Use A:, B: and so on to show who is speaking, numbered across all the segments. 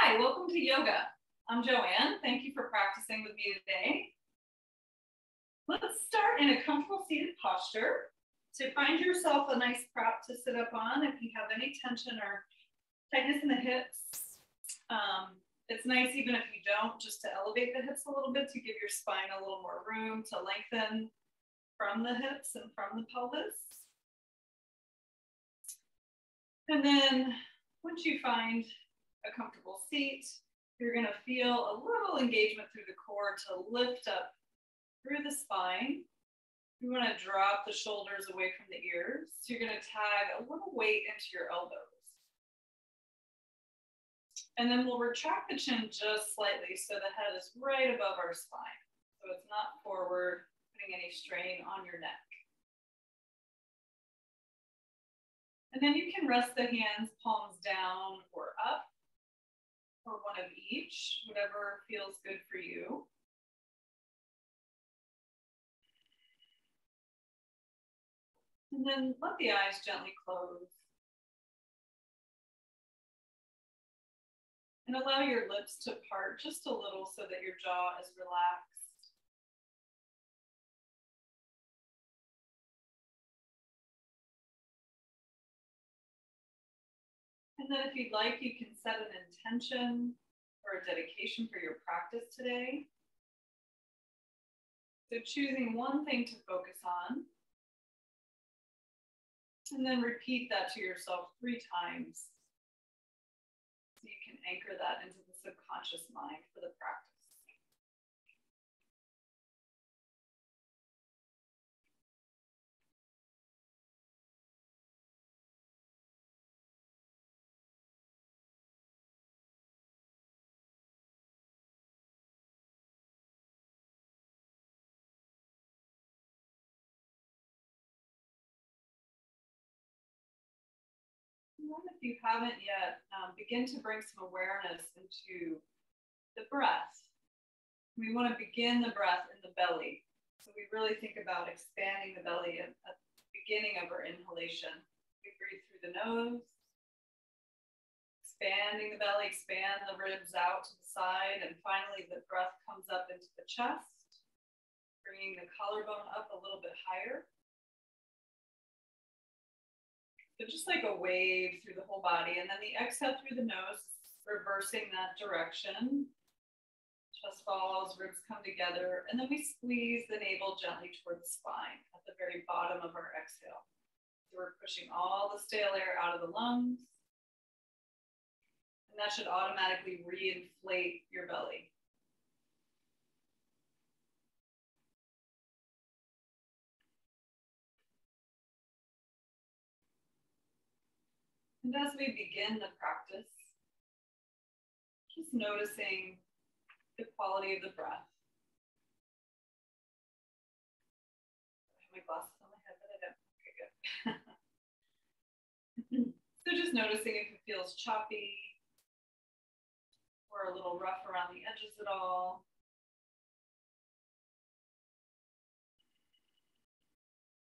A: Hi, welcome to yoga. I'm Joanne. Thank you for practicing with me today. Let's start in a comfortable seated posture. So find yourself a nice prop to sit up on if you have any tension or tightness in the hips. It's nice even if you don't, just to elevate the hips a little bit to give your spine a little more room to lengthen from the hips and from the pelvis. And then once you find a comfortable seat, you're going to feel a little engagement through the core to lift up through the spine. You want to drop the shoulders away from the ears. So you're going to tag a little weight into your elbows. And then we'll retract the chin just slightly so the head is right above our spine. So it's not forward, putting any strain on your neck. And then you can rest the hands, palms down or up, or one of each, whatever feels good for you. And then let the eyes gently close. And allow your lips to part just a little so that your jaw is relaxed. And then if you'd like, you can set an intention or a dedication for your practice today. So choosing one thing to focus on. And then repeat that to yourself 3 times. So you can anchor that into the subconscious mind for the practice. And then if you haven't yet, begin to bring some awareness into the breath. We want to begin the breath in the belly. So we really think about expanding the belly at the beginning of our inhalation. We breathe through the nose, expanding the belly, expand the ribs out to the side, and finally the breath comes up into the chest, bringing the collarbone up a little bit higher. So just like a wave through the whole body, and then the exhale through the nose, reversing that direction. Chest falls, ribs come together, and then we squeeze the navel gently toward the spine at the very bottom of our exhale. So we're pushing all the stale air out of the lungs, and that should automatically re-inflate your belly. And as we begin the practice, just noticing the quality of the breath. I have my glasses on my head, but I don't. Okay, good. So just noticing if it feels choppy or a little rough around the edges at all.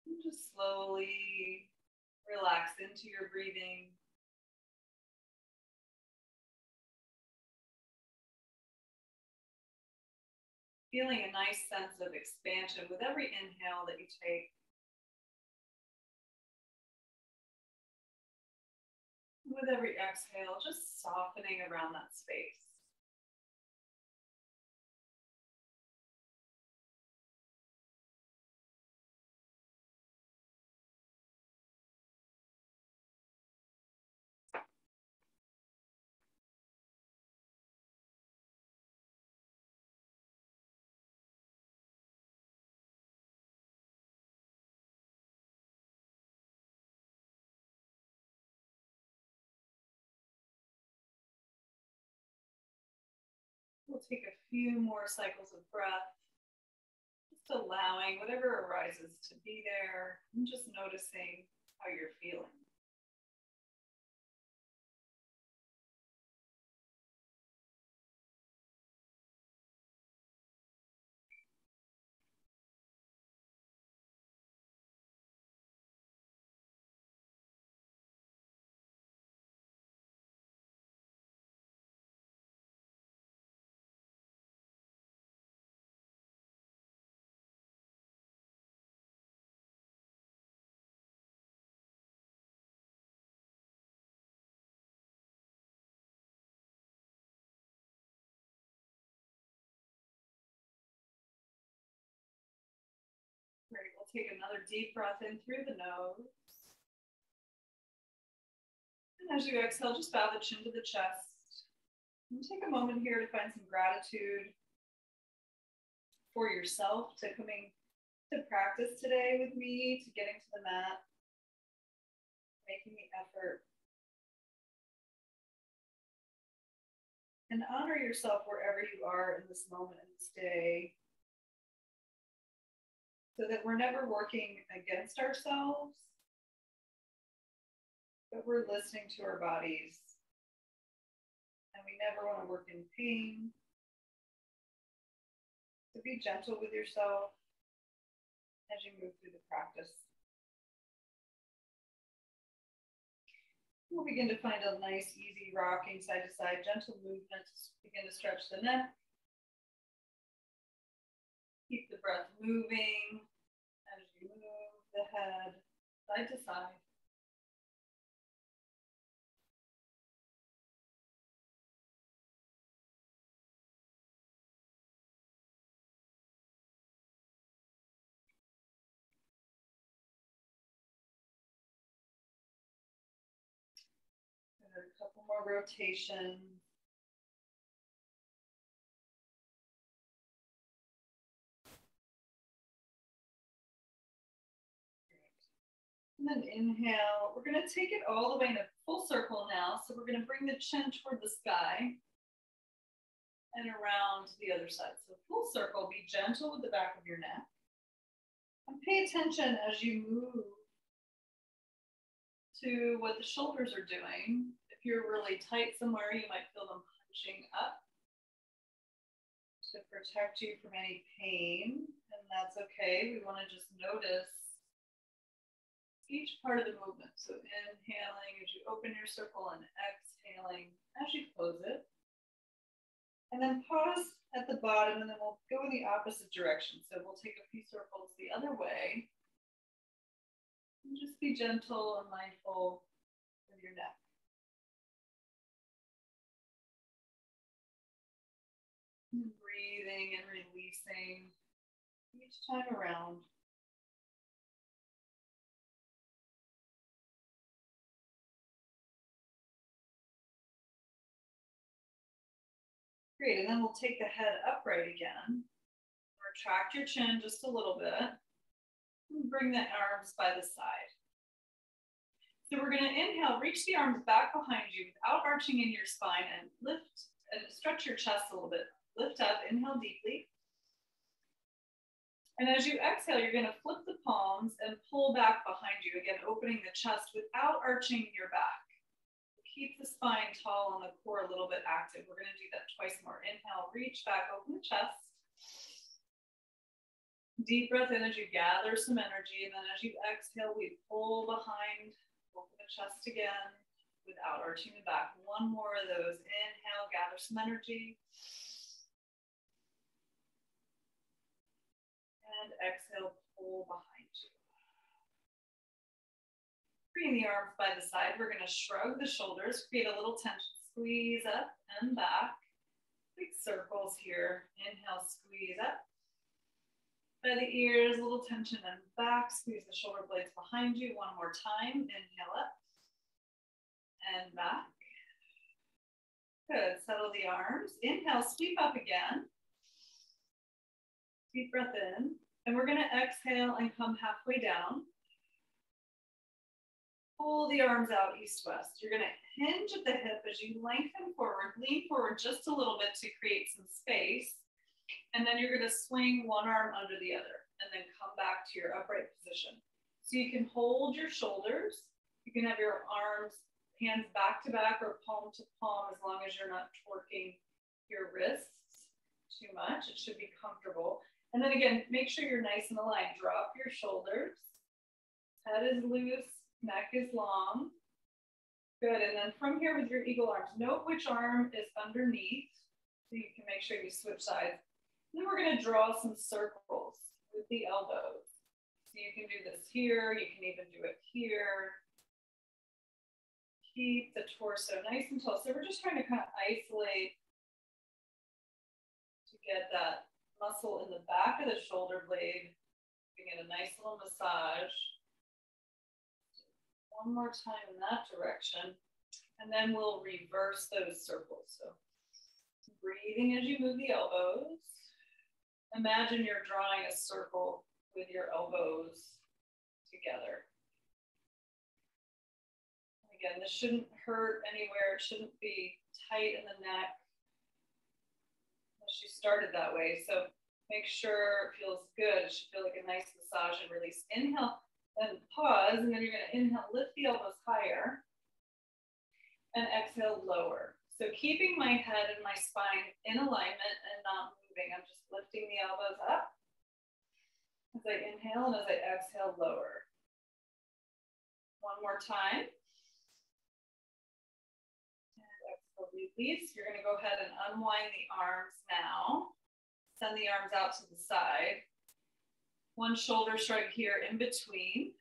A: And just slowly relax into your breathing. Feeling a nice sense of expansion with every inhale that you take. With every exhale, just softening around that space. We'll take a few more cycles of breath, just allowing whatever arises to be there and just noticing how you're feeling. we'll take another deep breath in through the nose. And as you exhale, just bow the chin to the chest. And take a moment here to find some gratitude for yourself, to coming to practice today with me, to getting to the mat, making the effort. And honor yourself wherever you are in this moment, in this day, so that we're never working against ourselves, but we're listening to our bodies. And we never want to work in pain. So be gentle with yourself as you move through the practice. We'll begin to find a nice, easy rocking side to side, gentle movements. Begin to stretch the neck. Keep the breath moving as you move the head side to side. A couple more rotations. And then inhale. We're going to take it all the way in a full circle now. So we're going to bring the chin toward the sky and around to the other side. So full circle, be gentle with the back of your neck. And pay attention as you move to what the shoulders are doing. If you're really tight somewhere, you might feel them punching up to protect you from any pain, and that's okay. We want to just notice each part of the movement. So inhaling as you open your circle and exhaling as you close it. And then pause at the bottom, and then we'll go in the opposite direction. So we'll take a few circles the other way. And just be gentle and mindful of your neck. And breathing and releasing each time around. Great, and then we'll take the head upright again. Retract your chin just a little bit. And bring the arms by the side. So we're going to inhale, reach the arms back behind you without arching in your spine, and lift and stretch your chest a little bit. Lift up, inhale deeply. And as you exhale, you're going to flip the palms and pull back behind you, again, opening the chest without arching your back. Keep the spine tall and the core a little bit active. We're going to do that twice more. Inhale, reach back, open the chest. Deep breath in as you gather some energy, and then as you exhale, we pull behind, open the chest again without arching the back. One more of those. Inhale, gather some energy. And exhale, pull behind you. Bring the arms by the side. We're going to shrug the shoulders, create a little tension. Squeeze up and back. Big circles here. Inhale, squeeze up. By the ears, a little tension and back. Squeeze the shoulder blades behind you. One more time. Inhale up and back. Good. Settle the arms. Inhale, sweep up again. Deep breath in. And we're going to exhale and come halfway down. Pull the arms out east-west. You're going to hinge at the hip as you lengthen forward. Lean forward just a little bit to create some space. And then you're going to swing one arm under the other and then come back to your upright position. So you can hold your shoulders. You can have your arms, hands back to back or palm to palm, as long as you're not torquing your wrists too much. It should be comfortable. And then again, make sure you're nice and aligned. Drop your shoulders. Head is loose, neck is long. Good, and then from here with your eagle arms, note which arm is underneath so you can make sure you switch sides. Then we're going to draw some circles with the elbows. So you can do this here, you can even do it here. Keep the torso nice and tall. So we're just trying to kind of isolate to get that muscle in the back of the shoulder blade Giving it a nice little massage. One more time in that direction. And then we'll reverse those circles. So breathing as you move the elbows. Imagine you're drawing a circle with your elbows together. Again, this shouldn't hurt anywhere. It shouldn't be tight in the neck. She started that way, so make sure it feels good. It should feel like a nice massage and release. Inhale and pause, and then you're going to inhale, lift the elbows higher, and exhale, lower. So keeping my head and my spine in alignment and not moving. I'm just lifting the elbows up as I inhale and as I exhale, lower. One more time. Release. You're going to go ahead and unwind the arms now. Send the arms out to the side. One shoulder shrug here in between.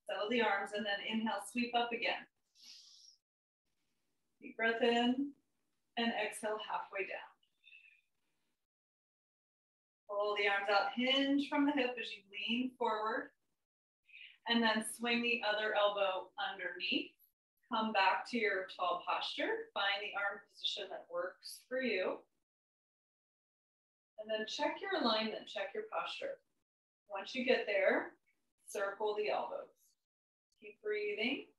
A: Settle the arms and then inhale, sweep up again. Deep breath in and exhale halfway down. Pull the arms out, hinge from the hip as you lean forward. And then swing the other elbow underneath. Come back to your tall posture. Find the arm position that works for you. And then check your alignment, check your posture. Once you get there, circle the elbows. Keep breathing.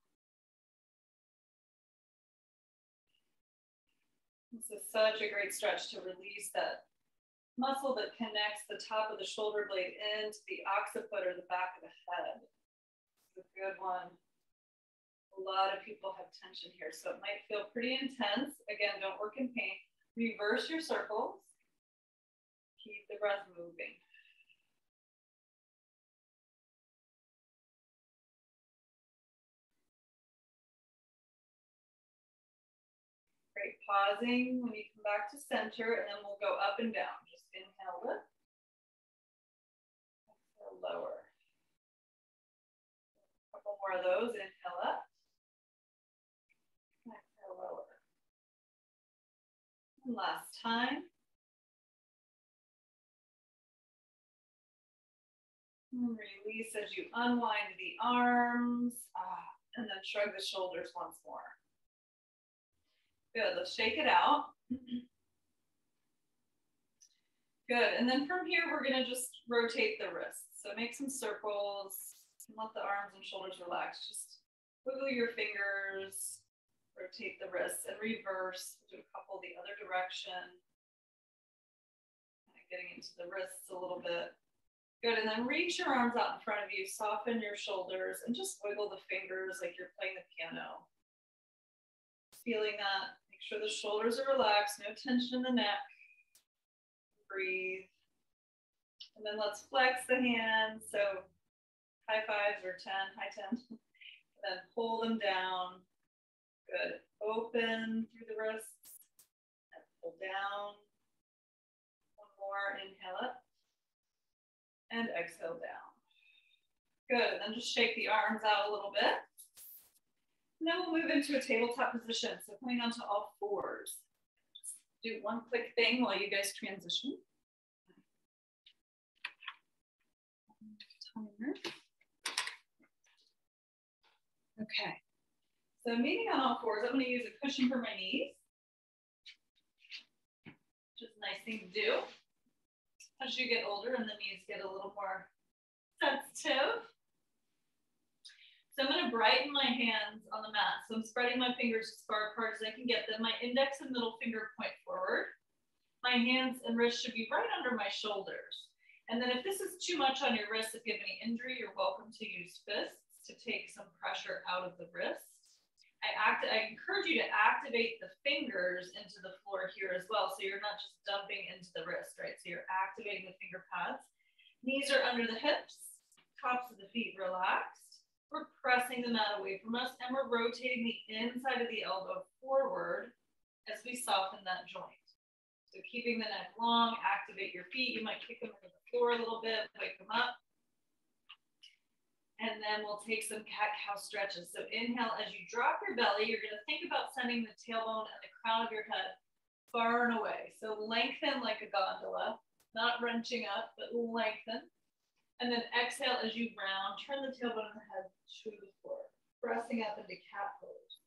A: This is such a great stretch to release that muscle that connects the top of the shoulder blade into the occiput or the back of the head. It's a good one. A lot of people have tension here, so it might feel pretty intense. Again, don't work in pain. Reverse your circles. Keep the breath moving. Great. Pausing when you come back to center, and then we'll go up and down. Just inhale, lift. Exhale, lower. A couple more of those. Inhale up. Exhale, lower. And last time. And release as you unwind the arms. And then shrug the shoulders once more. Good, let's shake it out. Good, and then from here, we're gonna just rotate the wrists. So make some circles, and let the arms and shoulders relax. Just wiggle your fingers, rotate the wrists, and reverse. Do a couple the other direction. Kind of getting into the wrists a little bit. Good, and then reach your arms out in front of you, soften your shoulders, and just wiggle the fingers like you're playing the piano. Feeling that, make sure the shoulders are relaxed, no tension in the neck. Breathe. And then let's flex the hands. So high fives or 10, high 10. And then pull them down. Good. Open through the wrists. And pull down. One more. Inhale up. And exhale down. Good. And then just shake the arms out a little bit. And then we'll move into a tabletop position. So coming onto all fours. Just do one quick thing while you guys transition. Okay. So meeting on all fours, I'm going to use a cushion for my knees. Which is a nice thing to do. As you get older and the knees get a little more sensitive. So I'm going to brighten my hands on the mat. So I'm spreading my fingers as far apart as I can get them. My index and middle finger point forward. My hands and wrists should be right under my shoulders. And then if this is too much on your wrists, if you have any injury, you're welcome to use fists to take some pressure out of the wrist. I encourage you to activate the fingers into the floor here as well. So you're not just dumping into the wrist, right? So you're activating the finger pads. Knees are under the hips, tops of the feet relaxed. We're pressing the mat away from us and we're rotating the inside of the elbow forward as we soften that joint. So keeping the neck long, activate your feet. You might kick them into the floor a little bit, wake them up. And then we'll take some cat-cow stretches. So inhale, as you drop your belly, you're gonna think about sending the tailbone and the crown of your head far and away. So lengthen like a gondola, not wrenching up, but lengthen. And then exhale as you round, turn the tailbone of the head to the floor, pressing up into cat pose.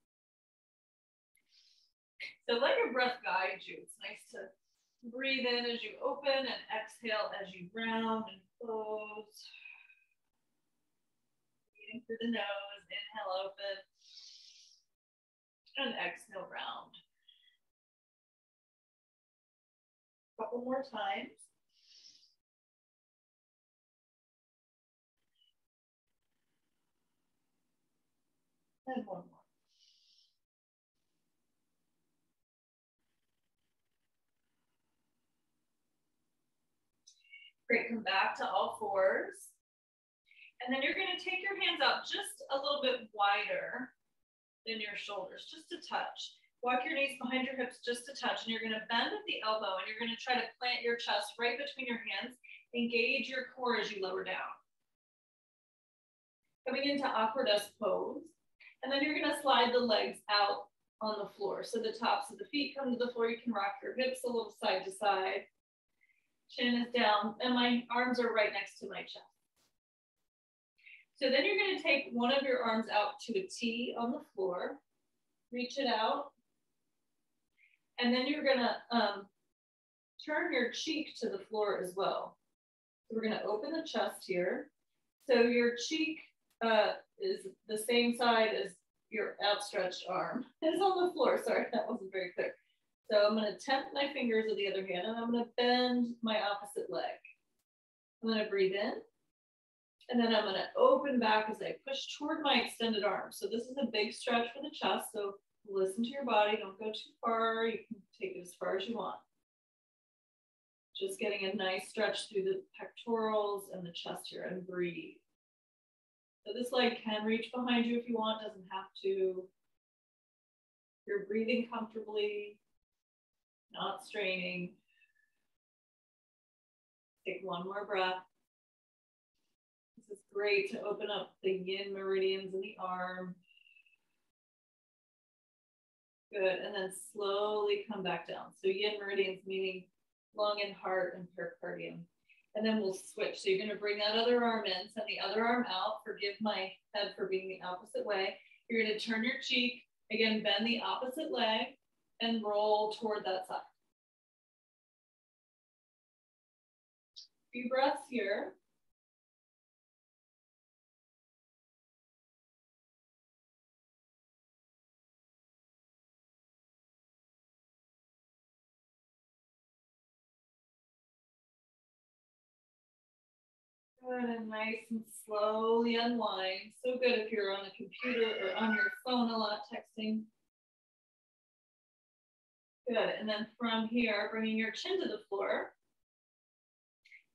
A: So let your breath guide you. It's nice to breathe in as you open and exhale as you round and close. Breathing through the nose, inhale, open, and exhale, round. A couple more times. And one more. Great, come back to all fours. And then you're gonna take your hands out just a little bit wider than your shoulders, just a touch. Walk your knees behind your hips just a touch, and you're gonna bend at the elbow, and you're gonna try to plant your chest right between your hands. Engage your core as you lower down. Coming into awkward S pose. And then you're gonna slide the legs out on the floor. So the tops of the feet come to the floor. You can rock your hips a little side to side. Chin is down, and my arms are right next to my chest. So then you're gonna take one of your arms out to a T on the floor, reach it out, and then you're gonna turn your cheek to the floor as well. So we're gonna open the chest here. So your cheek is the same side as your outstretched arm. It's on the floor, sorry, that wasn't very clear. So I'm gonna temp my fingers with the other hand, and I'm gonna bend my opposite leg. I'm gonna breathe in, and then I'm gonna open back as I push toward my extended arm. So this is a big stretch for the chest, so listen to your body, don't go too far. You can take it as far as you want. Just getting a nice stretch through the pectorals and the chest here, and breathe. So this leg can reach behind you if you want, doesn't have to. You're breathing comfortably, not straining. Take one more breath. This is great to open up the yin meridians in the arm. Good, and then slowly come back down. So yin meridians meaning lung and heart and pericardium. And then we'll switch. So you're gonna bring that other arm in, send the other arm out. Forgive my head for being the opposite way. You're gonna turn your cheek, again, bend the opposite leg and roll toward that side. Few breaths here. Good, and nice and slowly unwind. So good if you're on a computer or on your phone a lot, texting. Good, and then from here, bringing your chin to the floor.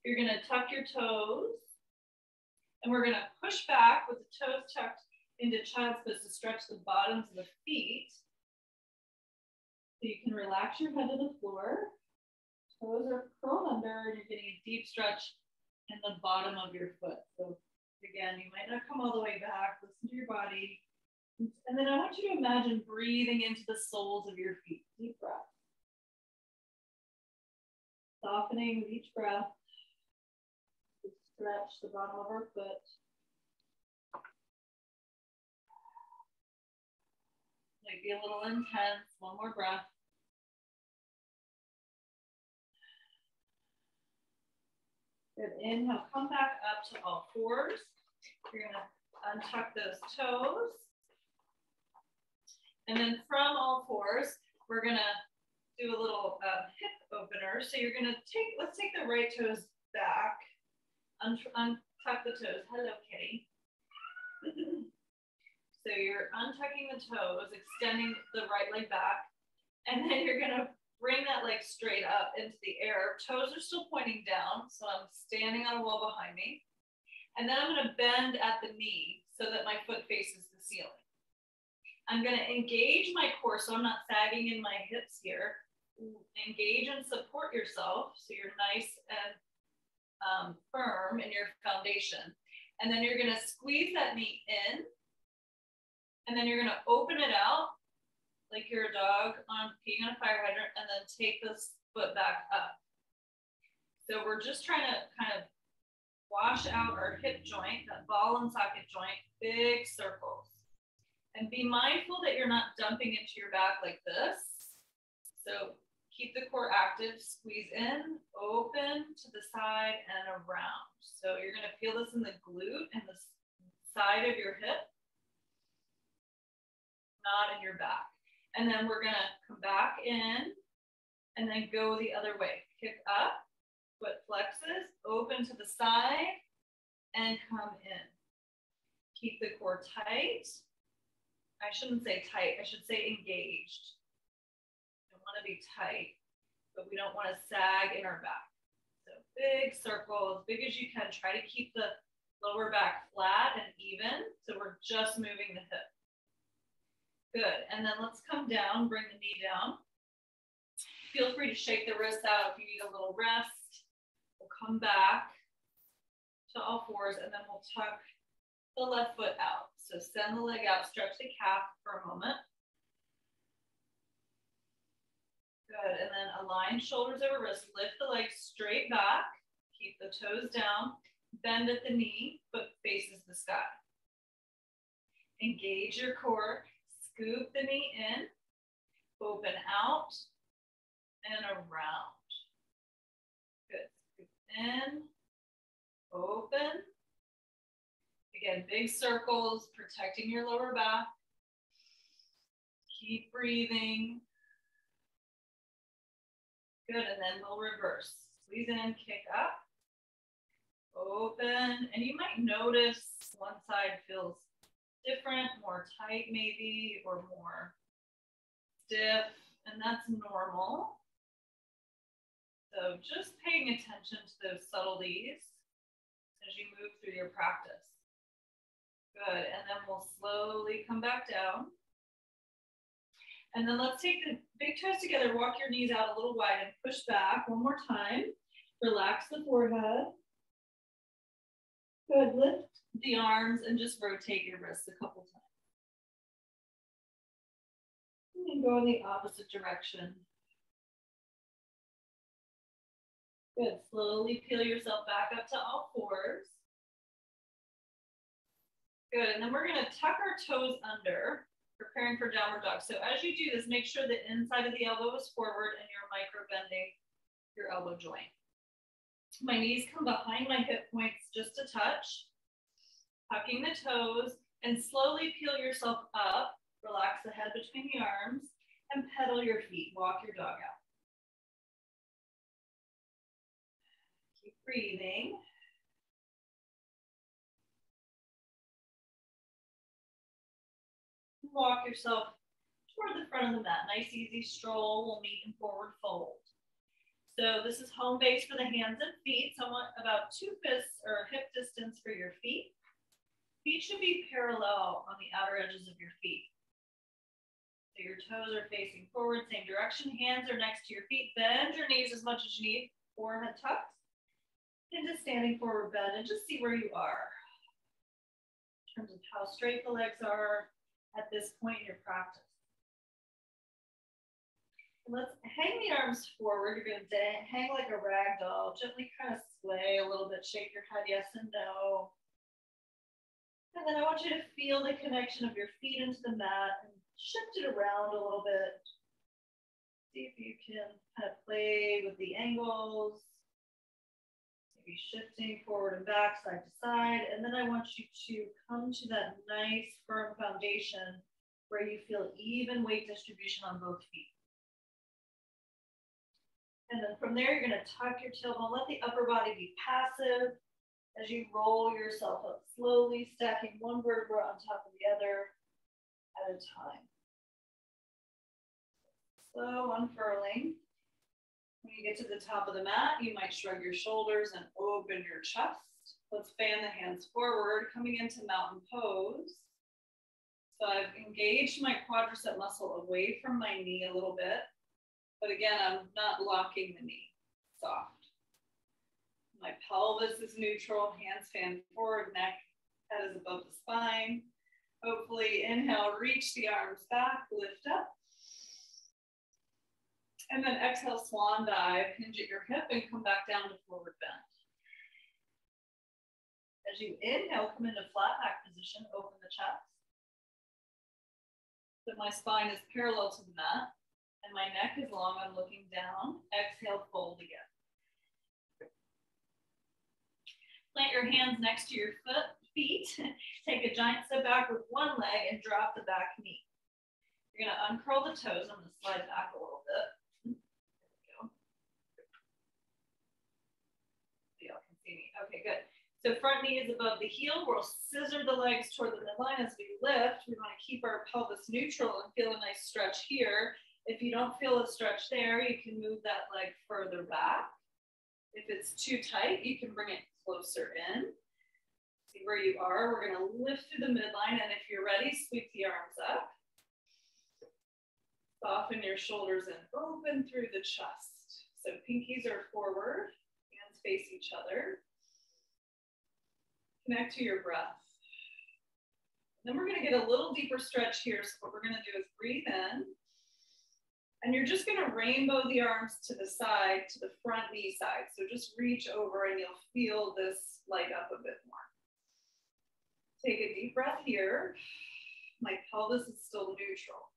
A: You're gonna tuck your toes, and we're gonna push back with the toes tucked into child's pose to stretch the bottoms of the feet. So you can relax your head to the floor. Toes are curled under, and you're getting a deep stretch in the bottom of your foot. So again, you might not come all the way back. Listen to your body. And then I want you to imagine breathing into the soles of your feet. Deep breath. Softening with each breath. Stretch the bottom of our foot. Might be a little intense. One more breath. Good. Inhale, come back up to all fours. You're gonna untuck those toes. And then from all fours, we're gonna do a little hip opener. So you're gonna let's take the right toes back. Untuck the toes. Hello, kitty. So you're untucking the toes, extending the right leg back, and then you're gonna bring that leg straight up into the air. Toes are still pointing down, so I'm standing on a wall behind me. And then I'm gonna bend at the knee so that my foot faces the ceiling. I'm gonna engage my core, so I'm not sagging in my hips here. Engage and support yourself, so you're nice and firm in your foundation. And then you're gonna squeeze that knee in, and then you're gonna open it out like you're a dog peeing on a fire hydrant, and then take this foot back up. So we're just trying to kind of wash out our hip joint, that ball and socket joint, big circles. And be mindful that you're not dumping into your back like this. So keep the core active, squeeze in, open to the side and around. So you're gonna feel this in the glute and the side of your hip, not in your back. And then we're gonna come back in and then go the other way. Kick up, foot flexes, open to the side, and come in. Keep the core tight. I shouldn't say tight, I should say engaged. We don't want to be tight, but we don't want to sag in our back. So big circle, as big as you can. Try to keep the lower back flat and even, so we're just moving the hip. Good, and then let's come down, bring the knee down. Feel free to shake the wrists out if you need a little rest. We'll come back to all fours, and then we'll tuck the left foot out. So send the leg out, stretch the calf for a moment. Good, and then align shoulders over wrists, lift the legs straight back, keep the toes down, bend at the knee, foot faces the sky. Engage your core, scoop the knee in, open out, and around. Good, scoop in, open. Again, big circles, protecting your lower back. Keep breathing. Good, and then we'll reverse. Squeeze in, kick up, open, and you might notice one side feels different, more tight maybe, or more stiff, and that's normal. So just paying attention to those subtleties as you move through your practice. Good, and then we'll slowly come back down. And then let's take the big toes together, walk your knees out a little wide and push back one more time. Relax the forehead. Good, lift the arms and just rotate your wrists a couple times. And then go in the opposite direction. Good, slowly peel yourself back up to all fours. Good, and then we're gonna tuck our toes under, preparing for downward dog. So as you do this, make sure the inside of the elbow is forward and you're micro bending your elbow joint. My knees come behind my hip points just a touch, tucking the toes, and slowly peel yourself up. Relax the head between the arms and pedal your feet. Walk your dog out. Keep breathing. Walk yourself toward the front of the mat. Nice, easy stroll. We'll meet in forward fold. So this is home base for the hands and feet. So I want about 2 fists or hip distance for your feet. Feet should be parallel on the outer edges of your feet. So your toes are facing forward, same direction. Hands are next to your feet. Bend your knees as much as you need. Forehead tucks into standing forward bend, and just see where you are in terms of how straight the legs are at this point in your practice. Let's hang the arms forward. You're going to hang like a rag doll. Gently kind of sway a little bit. Shake your head yes and no. And then I want you to feel the connection of your feet into the mat and shift it around a little bit. See if you can kind of play with the angles. Maybe shifting forward and back, side to side. And then I want you to come to that nice firm foundation where you feel even weight distribution on both feet. And then from there, you're going to tuck your tailbone. Let the upper body be passive as you roll yourself up slowly, stacking one vertebra on top of the other at a time. Slow unfurling. When you get to the top of the mat, you might shrug your shoulders and open your chest. Let's fan the hands forward, coming into mountain pose. So I've engaged my quadricep muscle away from my knee a little bit, but again, I'm not locking the knee, soft. My pelvis is neutral, hands fan forward, neck, head is above the spine. Hopefully inhale, reach the arms back, lift up. And then exhale, swan dive, hinge at your hip and come back down to forward bend. As you inhale, come into flat back position, open the chest. So my spine is parallel to the mat and my neck is long, I'm looking down. Exhale, fold again. Plant your hands next to your feet. Take a giant step back with one leg and drop the back knee. You're gonna uncurl the toes. I'm gonna slide back a little bit. There we go. So y'all can see me. Okay, good. So front knee is above the heel. We'll scissor the legs toward the midline as we lift. We want to keep our pelvis neutral and feel a nice stretch here. If you don't feel a stretch there, you can move that leg further back. If it's too tight, you can bring it closer in. See where you are. We're going to lift through the midline, and if you're ready, sweep the arms up. Soften your shoulders and open through the chest. So pinkies are forward, hands face each other. Connect to your breath. Then we're going to get a little deeper stretch here. So what we're going to do is breathe in. And you're just going to rainbow the arms to the side, to the front knee side. So just reach over and you'll feel this light up a bit more. Take a deep breath here. My pelvis is still neutral.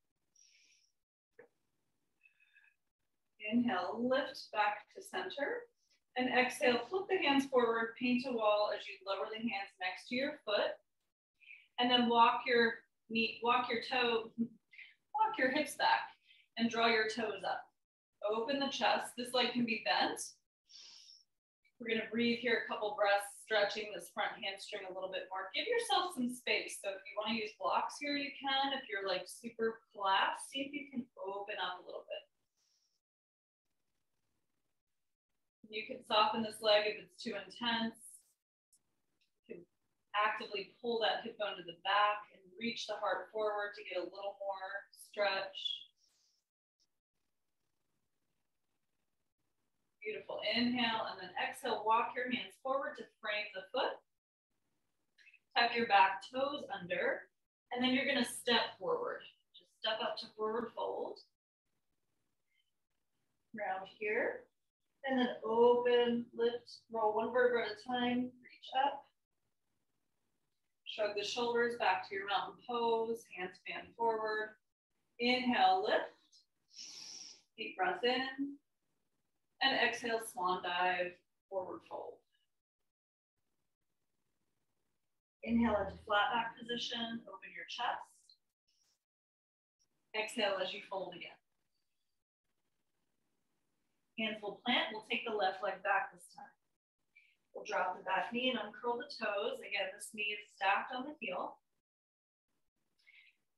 A: Inhale, lift back to center. And exhale, flip the hands forward, paint a wall as you lower the hands next to your foot. And then walk your hips back and draw your toes up. Open the chest. This leg can be bent. We're gonna breathe here a couple breaths, stretching this front hamstring a little bit more. Give yourself some space. So if you wanna use blocks here, you can. If you're like super collapsed, see if you can open up a little bit. You can soften this leg if it's too intense. You can actively pull that hip bone to the back and reach the heart forward to get a little more stretch. Beautiful. Inhale and then exhale. Walk your hands forward to frame the foot. Tuck your back toes under. And then you're going to step forward. Just step up to forward fold. Round here. And then open, lift, roll one vertebra at a time, reach up. Shrug the shoulders back to your mountain pose, hands fan forward. Inhale, lift. Deep breath in. And exhale, swan dive, forward fold. Inhale into flat back position, open your chest. Exhale as you fold again. Hands will plant. We'll take the left leg back this time. We'll drop the back knee and uncurl the toes. Again, this knee is stacked on the heel.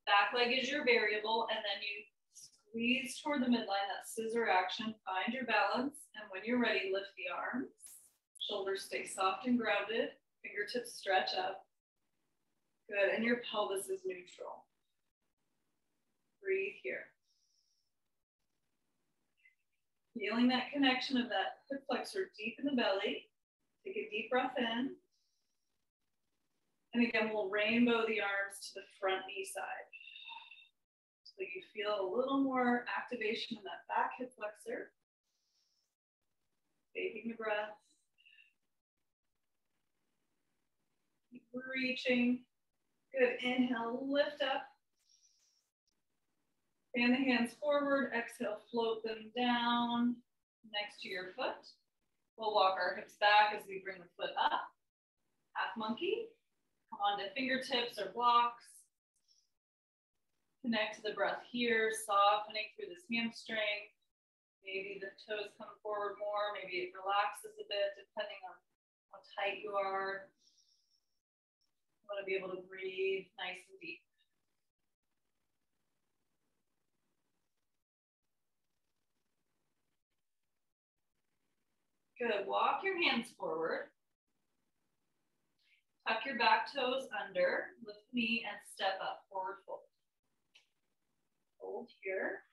A: Back leg is your variable, and then you squeeze toward the midline, that scissor action. Find your balance, and when you're ready, lift the arms. Shoulders stay soft and grounded. Fingertips stretch up. Good, and your pelvis is neutral. Breathe here. Feeling that connection of that hip flexor deep in the belly. Take a deep breath in. And again, we'll rainbow the arms to the front knee side. So you feel a little more activation in that back hip flexor. Taking your breath. Keep reaching. Good. Inhale, lift up. Fan the hands forward, exhale, float them down next to your foot. We'll walk our hips back as we bring the foot up. Half monkey. Come on to fingertips or blocks. Connect to the breath here, softening through this hamstring. Maybe the toes come forward more, maybe it relaxes a bit depending on how tight you are. You want to be able to breathe nice and deep. Good. Walk your hands forward. Tuck your back toes under. Lift the knee and step up. Forward fold. Hold here.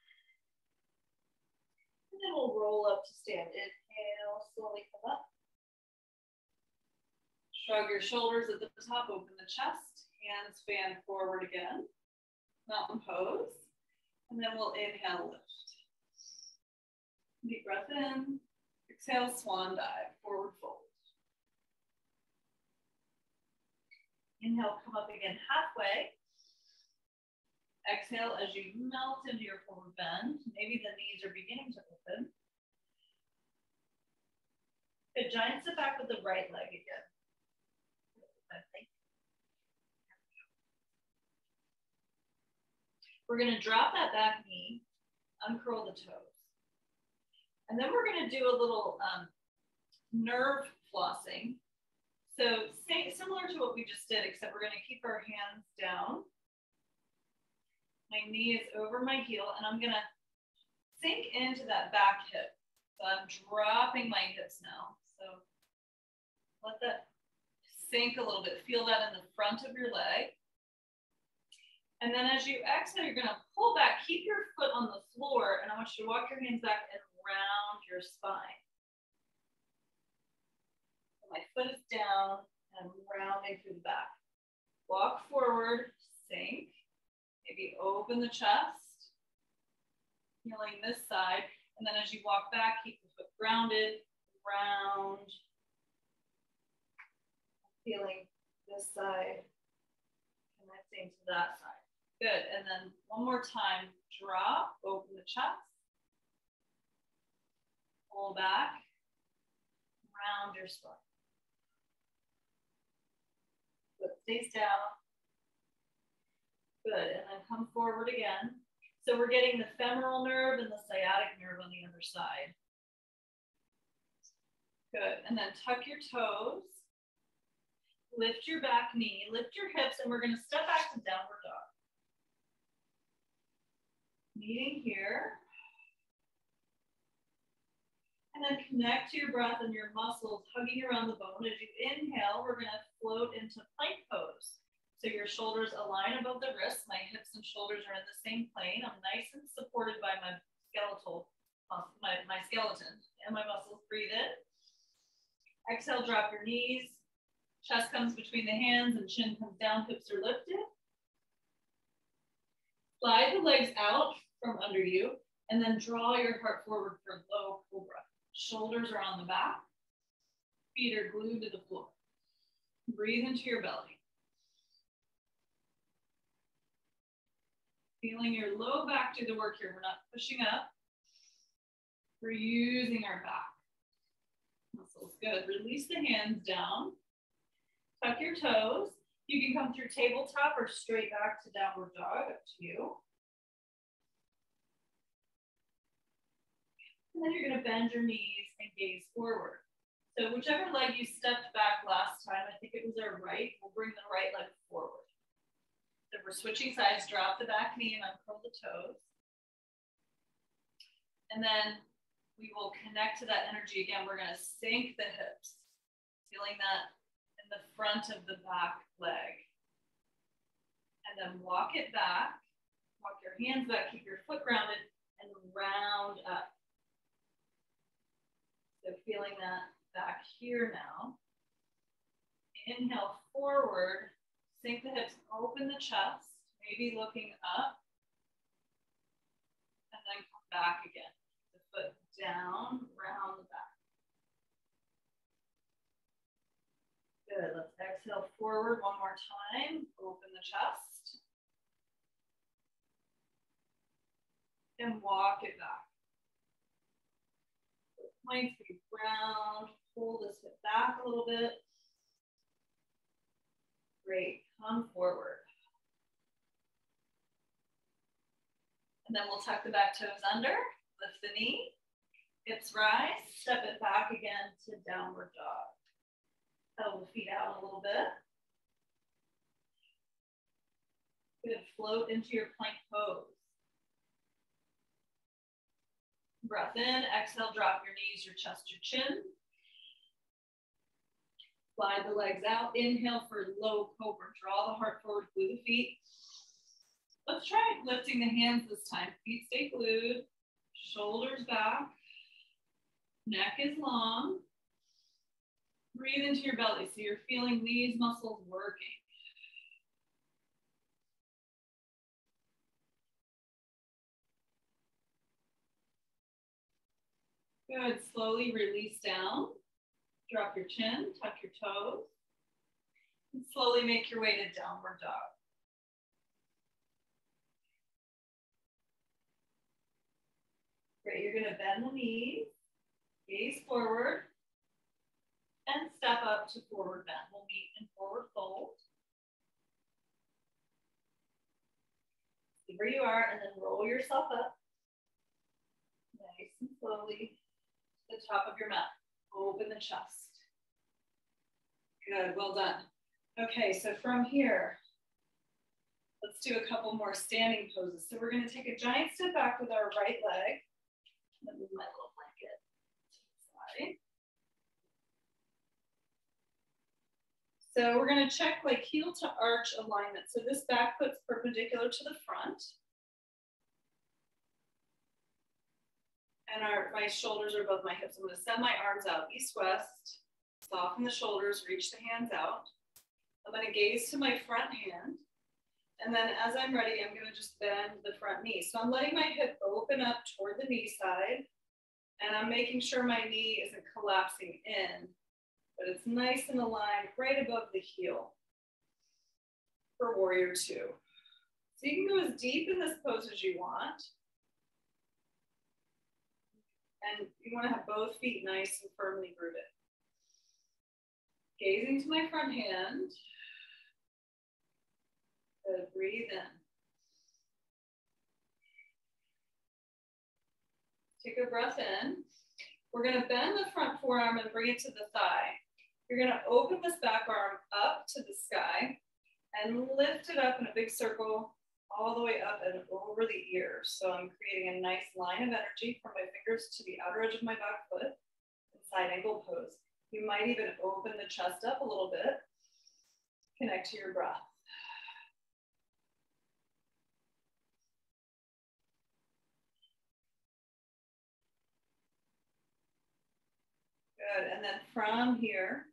A: And then we'll roll up to stand. Inhale. Slowly come up. Shrug your shoulders at the top. Open the chest. Hands fan forward again. Mountain pose. And then we'll inhale, lift. Deep breath in. Exhale, swan dive, forward fold. Inhale, come up again halfway. Exhale as you melt into your forward bend. Maybe the knees are beginning to open. Good, giant step back with the right leg again. We're gonna drop that back knee, uncurl the toes. And then we're gonna do a little nerve flossing. So similar to what we just did, except we're gonna keep our hands down. My knee is over my heel, and I'm gonna sink into that back hip. So I'm dropping my hips now. So let that sink a little bit. Feel that in the front of your leg. And then as you exhale, you're gonna pull back, keep your foot on the floor, and I want you to walk your hands back and round your spine. So my foot is down, and I'm rounding through the back. Walk forward, sink. Maybe open the chest, feeling this side. And then as you walk back, keep the foot grounded, round. Feeling this side, connecting to that side. Good, and then one more time, drop, open the chest. Pull back, round your spine. Foot stays down. Good, and then come forward again. So we're getting the femoral nerve and the sciatic nerve on the other side. Good, and then tuck your toes. Lift your back knee, lift your hips, and we're gonna step back to downward dog. Meeting here. And then connect to your breath and your muscles hugging around the bone. As you inhale, we're gonna float into plank pose. So your shoulders align above the wrists. My hips and shoulders are in the same plane. I'm nice and supported by my skeletal, my skeleton and my muscles. Breathe in. Exhale, drop your knees. Chest comes between the hands and chin comes down, hips are lifted. Slide the legs out from under you and then draw your heart forward for low cobra. Shoulders are on the back. Feet are glued to the floor. Breathe into your belly. Feeling your low back do the work here. We're not pushing up. We're using our back muscles. Good. Release the hands down. Tuck your toes. You can come through tabletop or straight back to downward dog, up to you. And then you're going to bend your knees and gaze forward. So whichever leg you stepped back last time, I think it was our right, we'll bring the right leg forward. So we're switching sides, drop the back knee and uncurl the toes. And then we will connect to that energy again. We're going to sink the hips, feeling that in the front of the back leg. And then walk it back, walk your hands back, keep your foot grounded, and round up. So feeling that back here now. Inhale forward. Sink the hips, open the chest, maybe looking up, and then come back again. The foot down, round the back. Good, let's exhale forward one more time. Open the chest. And walk it back. Plank feet round, pull this hip back a little bit. Great, come forward. And then we'll tuck the back toes under, lift the knee, hips rise, step it back again to downward dog. Pedal the feet out a little bit. Good, float into your plank pose. Breath in, exhale, drop your knees, your chest, your chin. Slide the legs out. Inhale for low cobra. Draw the heart forward, glue the feet. Let's try lifting the hands this time. Feet stay glued. Shoulders back. Neck is long. Breathe into your belly so you're feeling these muscles working. Good. Slowly release down. Drop your chin, tuck your toes. And slowly make your way to downward dog. Great, you're gonna bend the knees, gaze forward, and step up to forward bend. We'll meet in forward fold. See where you are, and then roll yourself up. Nice and slowly to the top of your mat. Open the chest. Good, well done. Okay, so from here, let's do a couple more standing poses. So we're gonna take a giant step back with our right leg. Let me move my little blanket to the side. So we're gonna check like heel to arch alignment. So this back foot's perpendicular to the front. And my shoulders are above my hips. I'm gonna send my arms out, east-west, soften the shoulders, reach the hands out. I'm gonna gaze to my front hand. And then as I'm ready, I'm gonna just bend the front knee. So I'm letting my hip open up toward the knee side. And I'm making sure my knee isn't collapsing in, but it's nice and aligned right above the heel for warrior two. So you can go as deep in this pose as you want. And you want to have both feet nice and firmly rooted. Gazing to my front hand. Good, breathe in. Take a breath in. We're going to bend the front forearm and bring it to the thigh. You're going to open this back arm up to the sky and lift it up in a big circle all the way up and over the ears. So I'm creating a nice line of energy from my fingers to the outer edge of my back foot in side angle pose. You might even open the chest up a little bit. Connect to your breath. Good, and then from here,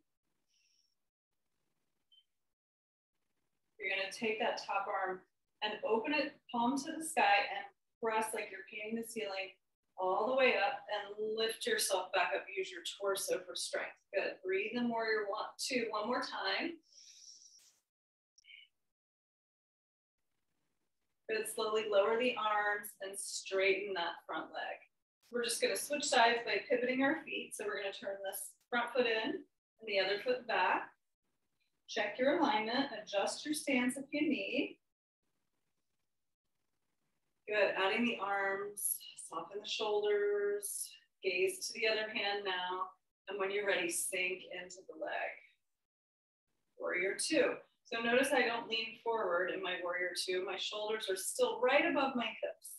A: you're gonna take that top arm and open it palm to the sky and press like you're painting the ceiling all the way up and lift yourself back up. Use your torso for strength. Good, breathe in warrior two one more time. Good, slowly lower the arms and straighten that front leg. We're just gonna switch sides by pivoting our feet. So we're gonna turn this front foot in and the other foot back. Check your alignment, adjust your stance if you need. Good, adding the arms, soften the shoulders, gaze to the other hand now. And when you're ready, sink into the leg. Warrior two. So notice I don't lean forward in my warrior two. My shoulders are still right above my hips.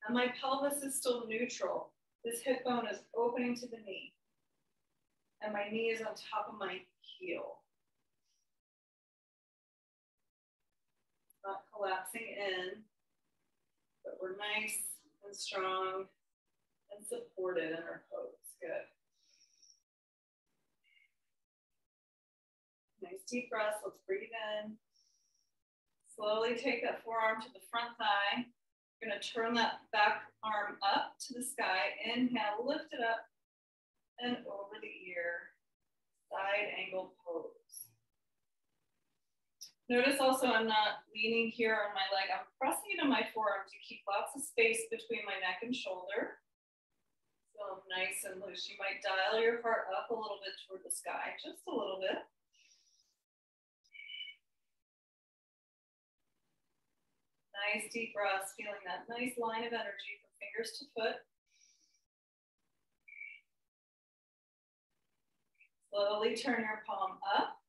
A: And my pelvis is still neutral. This hip bone is opening to the knee. And my knee is on top of my heel. Not collapsing in, but we're nice and strong and supported in our pose. Good. Nice deep breaths. Let's breathe in. Slowly take that forearm to the front thigh. You're going to turn that back arm up to the sky. Inhale, lift it up and over the ear. Side angle pose. Notice also I'm not leaning here on my leg. I'm pressing it on my forearm to keep lots of space between my neck and shoulder. So nice and loose. You might dial your heart up a little bit toward the sky, just a little bit. Nice deep breaths, feeling that nice line of energy from fingers to foot. Slowly turn your palm up.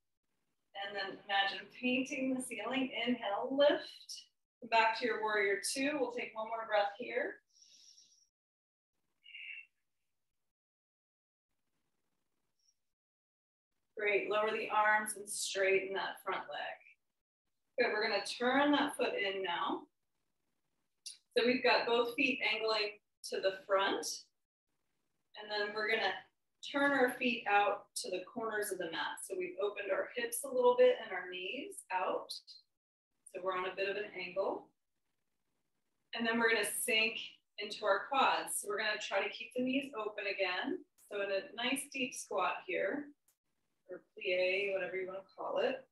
A: And then imagine painting the ceiling. Inhale, lift. Back to your warrior two. We'll take one more breath here. Great, lower the arms and straighten that front leg. Good, we're gonna turn that foot in now. So we've got both feet angling to the front. And then we're gonna turn our feet out to the corners of the mat. So we've opened our hips a little bit and our knees out. So we're on a bit of an angle. And then we're gonna sink into our quads. So we're gonna try to keep the knees open again. So in a nice deep squat here, or plie, whatever you wanna call it.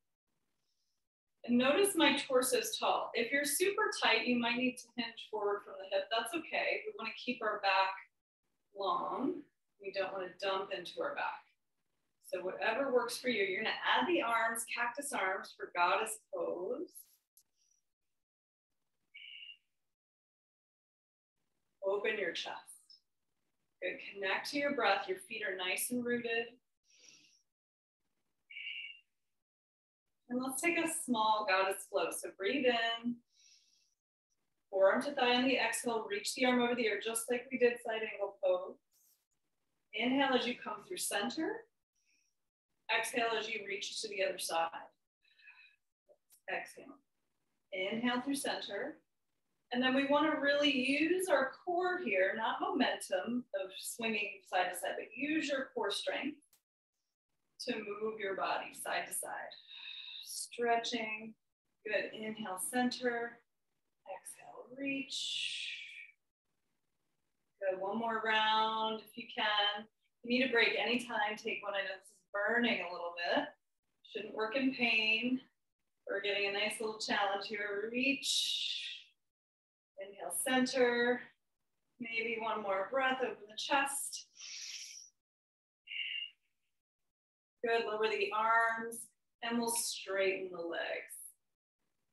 A: And notice my torso is tall. If you're super tight, you might need to hinge forward from the hip. That's okay. We want to keep our back long. We don't want to dump into our back. So whatever works for you, you're going to add the arms, cactus arms for goddess pose. Open your chest. Good. Connect to your breath. Your feet are nice and rooted. And let's take a small goddess flow. So breathe in. Forearm to thigh on the exhale. Reach the arm over the ear, just like we did side angle pose. Inhale as you come through center. Exhale as you reach to the other side. Exhale. Inhale through center. And then we want to really use our core here, not momentum of swinging side to side, but use your core strength to move your body side to side. Stretching. Good. Inhale, center. Exhale, reach. Good. One more round if you can. If you need a break anytime, take one. I know this is burning a little bit. Shouldn't work in pain. We're getting a nice little challenge here. Reach. Inhale, center. Maybe one more breath, open the chest. Good, lower the arms, and we'll straighten the legs.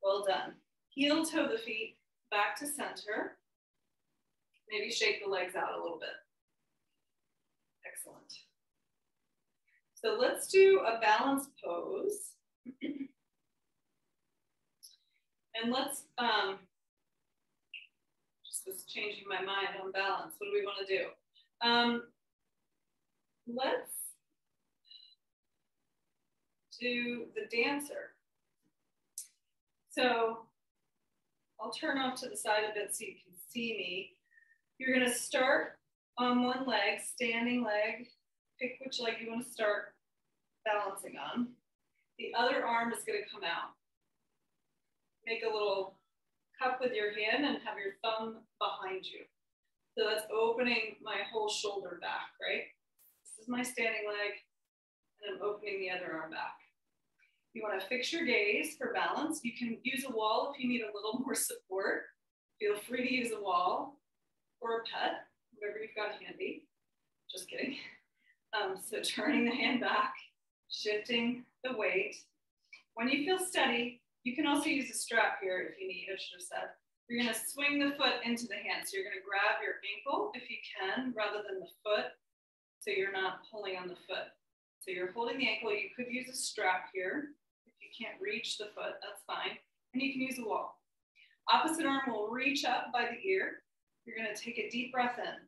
A: Well done. Heel toe the feet back to center. Maybe shake the legs out a little bit. Excellent. So let's do a balance pose. And let's, just was changing my mind on balance. What do we want to do? Let's do the dancer. So I'll turn off to the side a bit so you can see me. You're going to start on one leg, standing leg. Pick which leg you want to start balancing on. The other arm is going to come out. Make a little cup with your hand and have your thumb behind you. So that's opening my whole shoulder back, right? This is my standing leg, and I'm opening the other arm back. You want to fix your gaze for balance. You can use a wall if you need a little more support. Feel free to use a wall or a pet, whatever you've got handy. Just kidding. So turning the hand back, shifting the weight. When you feel steady, you can also use a strap here if you need, I should have said. You're going to swing the foot into the hand. So you're going to grab your ankle if you can, rather than the foot, so you're not pulling on the foot. So you're holding the ankle. You could use a strap here. If you can't reach the foot, that's fine. And you can use a wall. Opposite arm will reach up by the ear. You're going to take a deep breath in.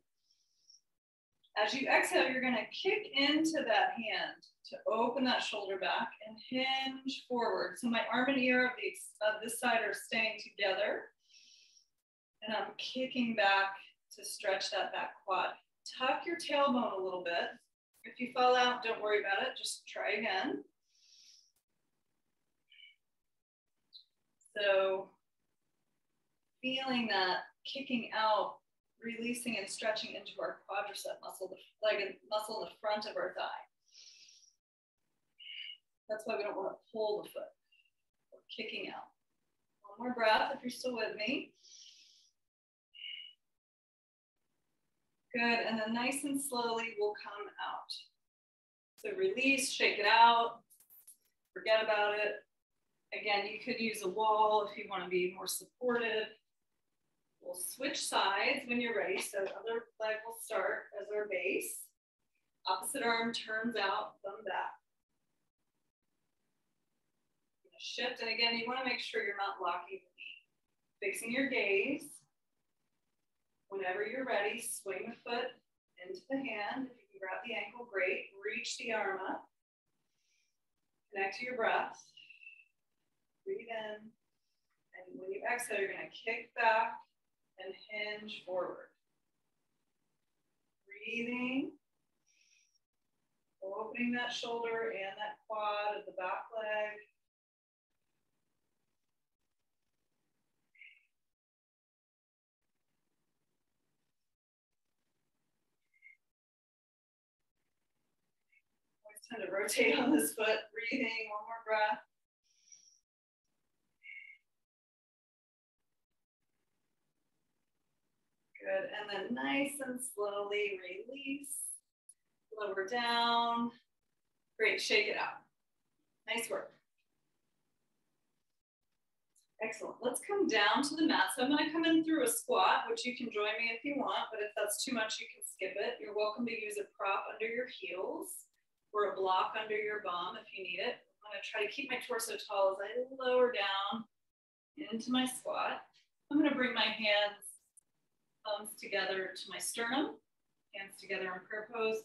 A: As you exhale, you're going to kick into that hand to open that shoulder back and hinge forward. So my arm and ear of this side are staying together. And I'm kicking back to stretch that back quad. Tuck your tailbone a little bit. If you fall out, don't worry about it. Just try again. So feeling that kicking out, releasing and stretching into our quadricep muscle, the leg and muscle in the front of our thigh. That's why we don't want to pull the foot. We're kicking out. One more breath if you're still with me. Good, and then nice and slowly we'll come out. So release, shake it out, forget about it. Again, you could use a wall if you want to be more supportive. We'll switch sides when you're ready. So other leg will start as our base. Opposite arm turns out, thumb back. Shift, and again, you want to make sure you're not locking the knee. Fixing your gaze. Whenever you're ready, swing the foot into the hand. If you can grab the ankle, great. Reach the arm up. Connect to your breath. Breathe in. And when you exhale, you're going to kick back and hinge forward. Breathing. Opening that shoulder and that quad of the back leg. Always tend to rotate on this foot. Breathing, one more breath. Good, and then nice and slowly release, lower down. Great, shake it out. Nice work. Excellent. Let's come down to the mat. So I'm going to come in through a squat, which you can join me if you want, but if that's too much, you can skip it. You're welcome to use a prop under your heels or a block under your bum if you need it. I'm going to try to keep my torso tall as I lower down into my squat. I'm going to bring my hands, thumbs together to my sternum, hands together in prayer pose,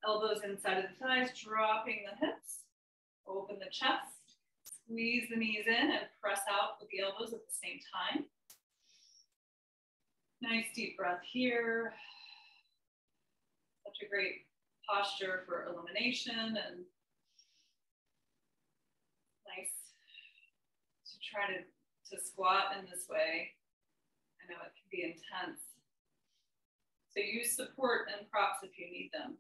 A: elbows inside of the thighs, dropping the hips, open the chest. Squeeze the knees in and press out with the elbows at the same time. Nice deep breath here. Such a great posture for elimination and nice to try to squat in this way. I know it can be intense. So use support and props if you need them.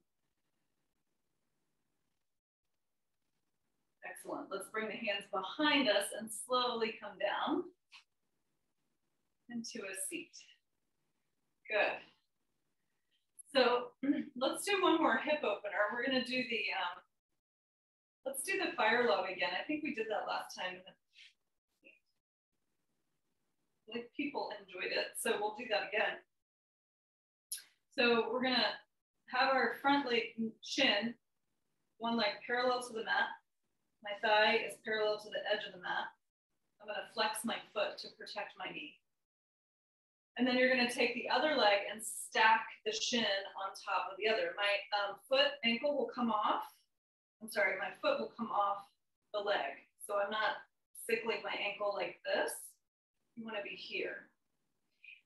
A: Excellent. Let's bring the hands behind us and slowly come down into a seat. Good. So let's do one more hip opener. We're going to do the, let's do the fire log again. I think we did that last time. Like people enjoyed it, so we'll do that again. So we're going to have our front leg, shin, one leg parallel to the mat. My thigh is parallel to the edge of the mat. I'm going to flex my foot to protect my knee. And then you're going to take the other leg and stack the shin on top of the other. My ankle will come off. I'm sorry, my foot will come off the leg. So I'm not sickling my ankle like this. You want to be here.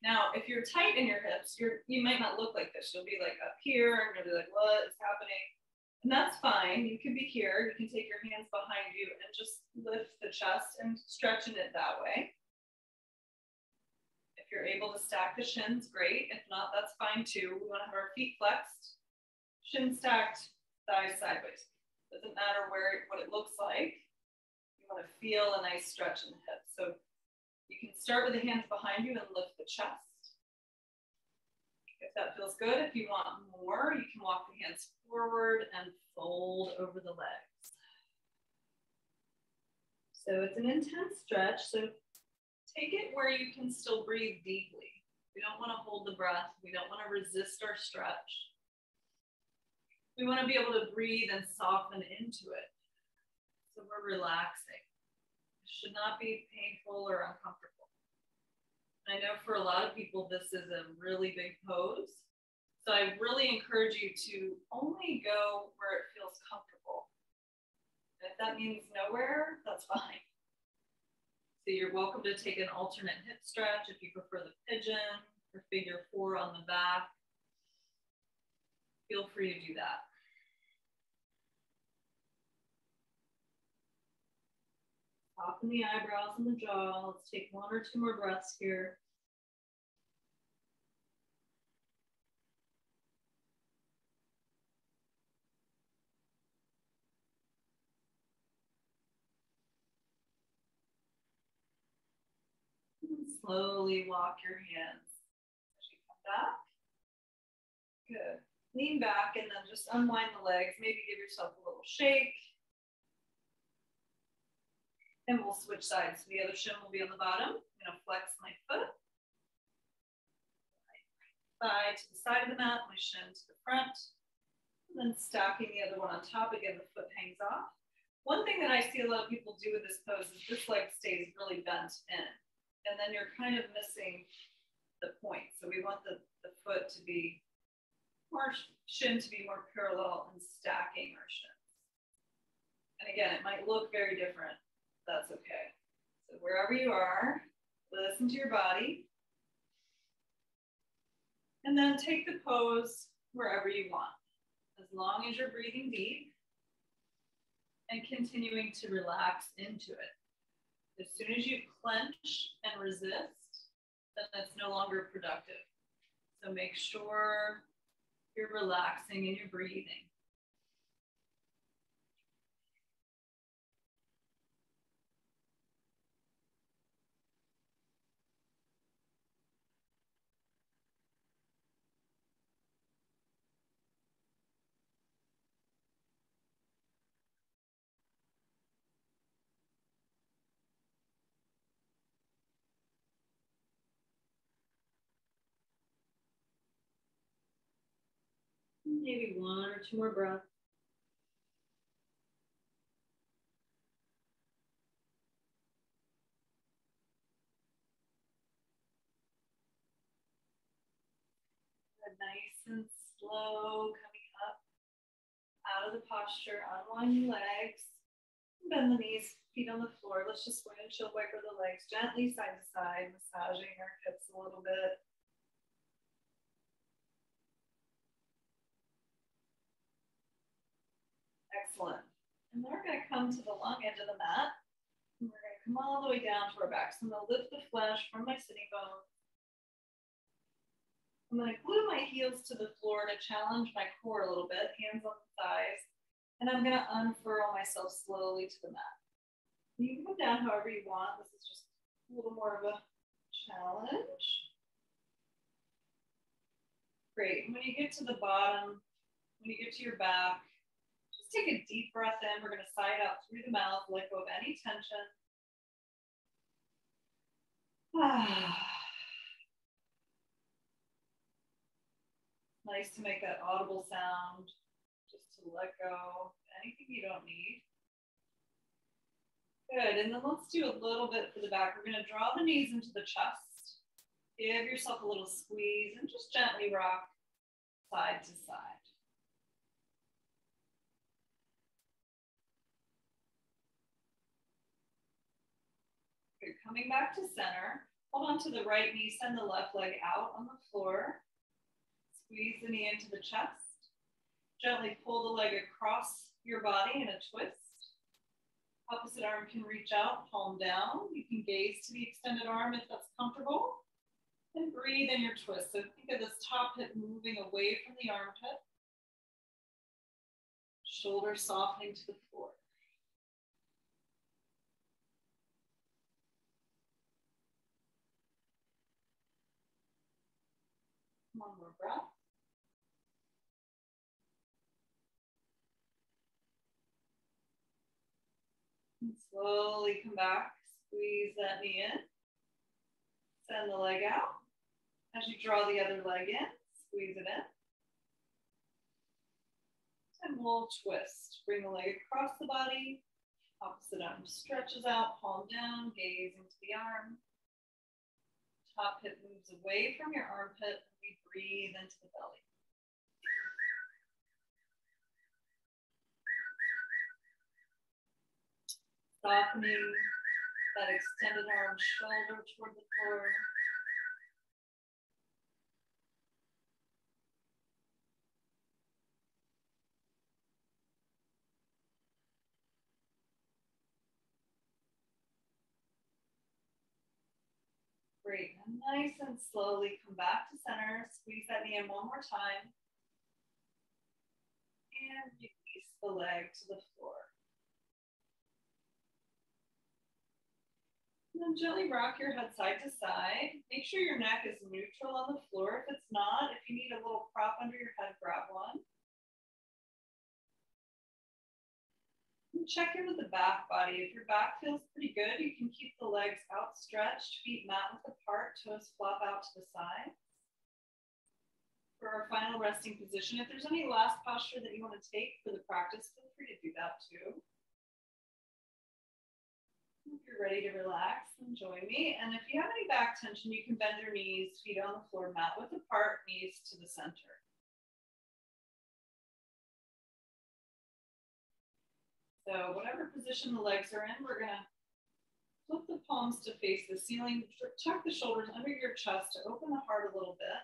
A: Now, if you're tight in your hips, you might not look like this. You'll be like up here and you'll be like, what is happening? And that's fine. You can be here. You can take your hands behind you and just lift the chest and stretching it that way. If you're able to stack the shins, great. If not, that's fine too. We want to have our feet flexed, shin stacked, thighs sideways. Doesn't matter what it looks like. You want to feel a nice stretch in the hips. So you can start with the hands behind you and lift the chest. If that feels good, if you want more, you can walk the hands forward and fold over the legs. So it's an intense stretch, so take it where you can still breathe deeply. We don't want to hold the breath. We don't want to resist our stretch. We want to be able to breathe and soften into it. So we're relaxing. It should not be painful or uncomfortable. I know for a lot of people, this is a really big pose. So I really encourage you to only go where it feels comfortable. And if that means nowhere, that's fine. So you're welcome to take an alternate hip stretch if you prefer the pigeon or figure 4 on the back. Feel free to do that. Soften the eyebrows and the jaw. Let's take 1 or 2 more breaths here. And slowly walk your hands as you come back. Good. Lean back and then just unwind the legs. Maybe give yourself a little shake. And we'll switch sides. The other shin will be on the bottom. I'm going to flex my foot. Thigh to the side of the mat, my shin to the front. And then stacking the other one on top. Again, the foot hangs off. One thing that I see a lot of people do with this pose is this leg stays really bent in. And then you're kind of missing the point. So we want the foot to be more, shin to be more parallel and stacking our shins. And again, it might look very different. That's okay. So wherever you are, listen to your body. And then take the pose wherever you want, as long as you're breathing deep and continuing to relax into it. As soon as you clench and resist, then it's no longer productive. So make sure you're relaxing and you're breathing. Maybe 1 or 2 more breaths. Nice and slow, coming up out of the posture, unwind your legs, bend the knees, feet on the floor. Let's just windshield wiper the legs gently side to side, massaging our hips a little bit. Excellent. And then we're going to come to the long edge of the mat, and we're going to come all the way down to our back. So I'm going to lift the flesh from my sitting bone. I'm going to glue my heels to the floor to challenge my core a little bit, hands on the thighs, and I'm going to unfurl myself slowly to the mat. You can go down however you want. This is just a little more of a challenge. Great. And when you get to the bottom, when you get to your back, just take a deep breath in. We're going to sigh it out through the mouth, let go of any tension. Nice to make that audible sound, just to let go of anything you don't need. Good, and then let's do a little bit for the back. We're gonna draw the knees into the chest. Give yourself a little squeeze and just gently rock side to side. Good, coming back to center. Hold on to the right knee, send the left leg out on the floor. Squeeze the knee into the chest. Gently pull the leg across your body in a twist. Opposite arm can reach out, palm down. You can gaze to the extended arm if that's comfortable. And breathe in your twist. So think of this top hip moving away from the armpit. Shoulders softening to the floor. One more breath. And slowly come back, squeeze that knee in. Send the leg out. As you draw the other leg in, squeeze it in. And we'll twist. Bring the leg across the body. Opposite arm stretches out, palm down, gaze into the arm. Top hip moves away from your armpit. And we breathe into the belly. Softening that extended arm shoulder toward the floor. Great, and nice and slowly come back to center. Squeeze that knee in one more time. And release the leg to the floor. And then gently rock your head side to side. Make sure your neck is neutral on the floor. If it's not, if you need a little prop under your head, grab one. And check in with the back body. If your back feels pretty good, you can keep the legs outstretched, feet mat width apart, toes flop out to the side. For our final resting position, if there's any last posture that you want to take for the practice, feel free to do that too. If you're ready to relax, then join me. And if you have any back tension, you can bend your knees, feet on the floor, mat width apart, knees to the center. So whatever position the legs are in, we're gonna flip the palms to face the ceiling, tuck the shoulders under your chest to open the heart a little bit.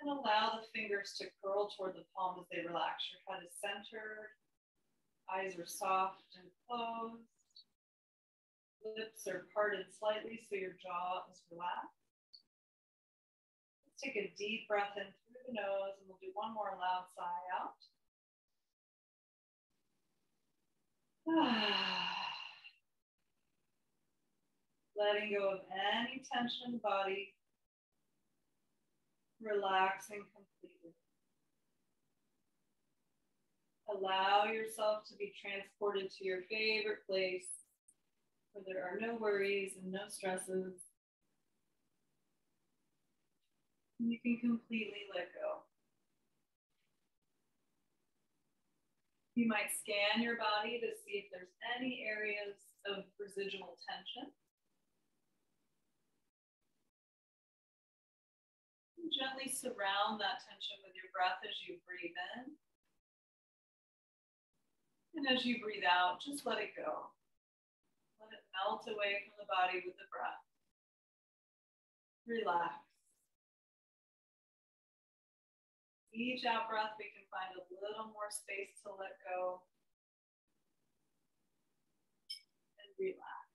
A: And allow the fingers to curl toward the palm as they relax. Your head is centered. Eyes are soft and closed. Lips are parted slightly so your jaw is relaxed. Let's take a deep breath in through the nose, and we'll do one more loud sigh out. Letting go of any tension in the body. Relaxing completely. Allow yourself to be transported to your favorite place where there are no worries and no stresses. You can completely let go. You might scan your body to see if there's any areas of residual tension. And gently surround that tension with your breath as you breathe in. And as you breathe out, just let it go. Let it melt away from the body with the breath. Relax. Each out breath, we can find a little more space to let go. And relax.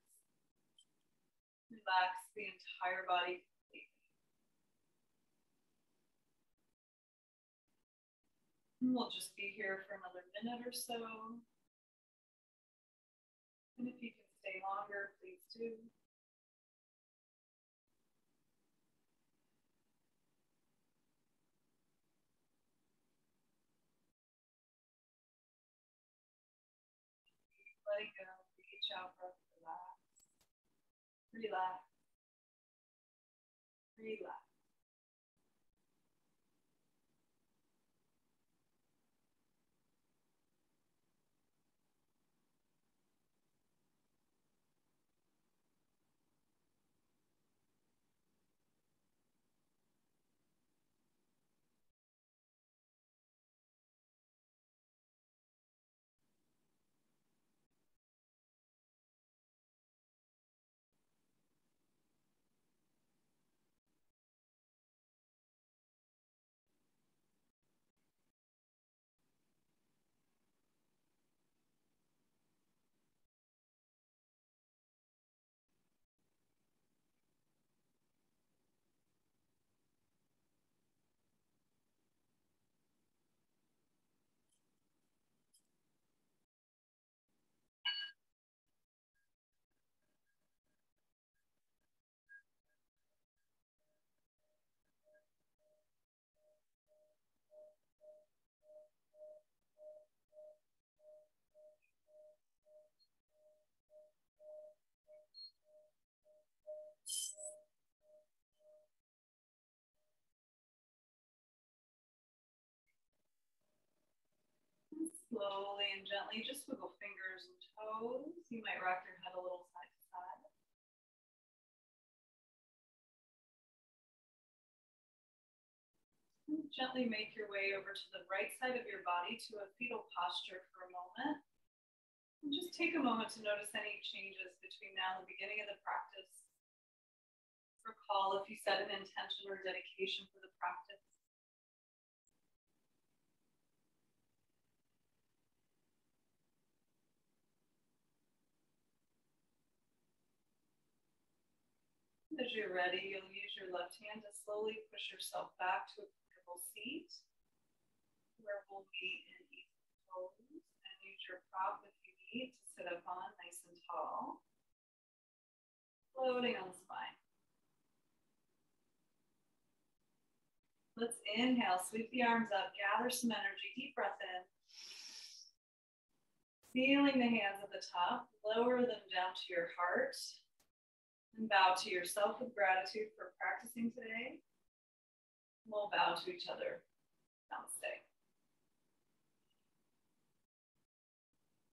A: Relax the entire body completely. And we'll just be here for another minute or so. And if you can stay longer, please do. Letting go, each out breath, relax. Relax. Relax. Slowly and gently, just wiggle fingers and toes. You might rock your head a little side to side. And gently make your way over to the right side of your body to a fetal posture for a moment. And just take a moment to notice any changes between now and the beginning of the practice. Recall if you set an intention or dedication for the practice. As you're ready, you'll use your left hand to slowly push yourself back to a comfortable seat where we'll meet in equal pose, and use your prop if you need to sit up on nice and tall, floating on the spine. Let's inhale, sweep the arms up, gather some energy, deep breath in. Feeling the hands at the top, lower them down to your heart. And bow to yourself with gratitude for practicing today. We'll bow to each other. Namaste.